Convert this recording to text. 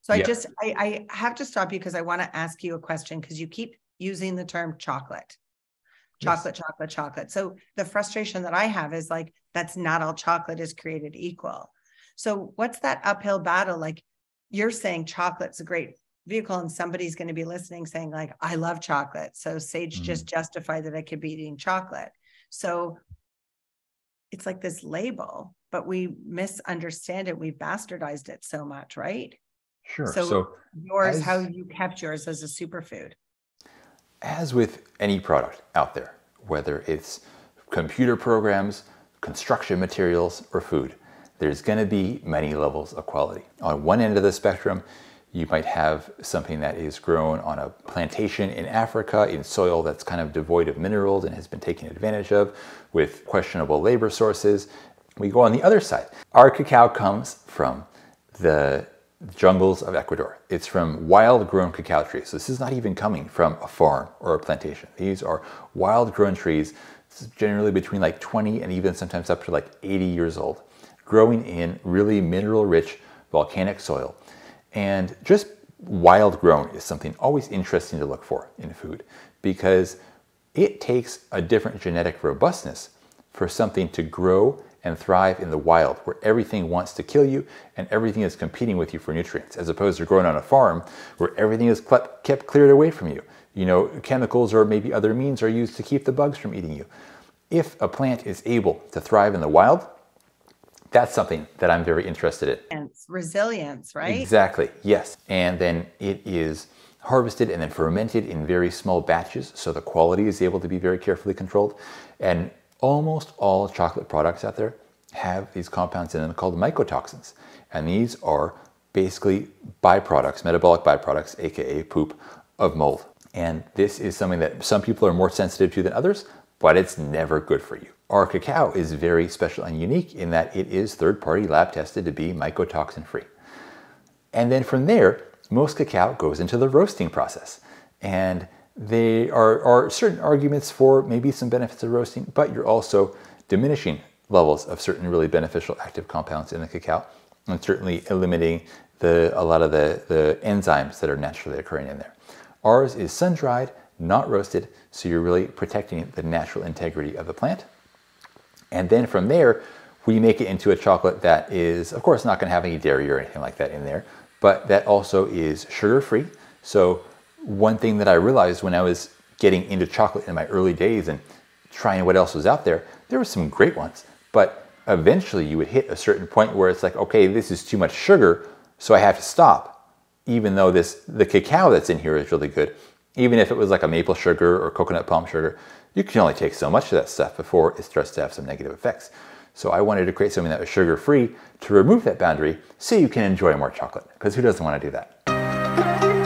So Yeah. I have to stop you because I want to ask you a question because you keep using the term chocolate. Chocolate, Yes. chocolate, chocolate. So the frustration that I have is like, that's not all chocolate is created equal. So what's that uphill battle? Like you're saying chocolate's a great vehicle and somebody's going to be listening saying like, I love chocolate. So Sage just justified that I could be eating chocolate. So it's like this label, but we misunderstand it. We bastardized it so much, right? Sure. So yours, how as you kept yours as a superfood. as with any product out there, whether it's computer programs, construction materials, or food, there's going to be many levels of quality. On one end of the spectrum, you might have something that is grown on a plantation in Africa in soil that's kind of devoid of minerals and has been taken advantage of with questionable labor sources. We go on the other side. Our cacao comes from the jungles of Ecuador. It's from wild grown cacao trees. So this is not even coming from a farm or a plantation. These are wild grown trees, generally between like 20 and even sometimes up to like 80 years old, growing in really mineral rich volcanic soil. And just wild grown is something always interesting to look for in food because it takes a different genetic robustness for something to grow and thrive in the wild where everything wants to kill you and everything is competing with you for nutrients, as opposed to growing on a farm where everything is kept cleared away from you. You know, chemicals or maybe other means are used to keep the bugs from eating you. If a plant is able to thrive in the wild, that's something that I'm very interested in. And resilience, right? Exactly, yes. And then it is harvested and then fermented in very small batches, so the quality is able to be very carefully controlled. And almost all chocolate products out there have these compounds in them called mycotoxins. And these are basically byproducts, metabolic byproducts, aka poop, of mold. And this is something that some people are more sensitive to than others, but it's never good for you. Our cacao is very special and unique in that it is third-party lab tested to be mycotoxin free. And then from there, most cacao goes into the roasting process. And there are certain arguments for maybe some benefits of roasting, but you're also diminishing levels of certain really beneficial active compounds in the cacao and certainly eliminating a lot of the enzymes that are naturally occurring in there. Ours is sun-dried, not roasted, so you're really protecting the natural integrity of the plant. And then from there, we make it into a chocolate that is, of course, not going to have any dairy or anything like that in there, but that also is sugar-free. So one thing that I realized when I was getting into chocolate in my early days and trying what else was out there, there were some great ones, but eventually you would hit a certain point where it's like, okay, this is too much sugar, so I have to stop. Even though the cacao that's in here is really good, even if it was like a maple sugar or coconut palm sugar, you can only take so much of that stuff before it starts to have some negative effects. So I wanted to create something that was sugar-free to remove that boundary so you can enjoy more chocolate, because who doesn't want to do that?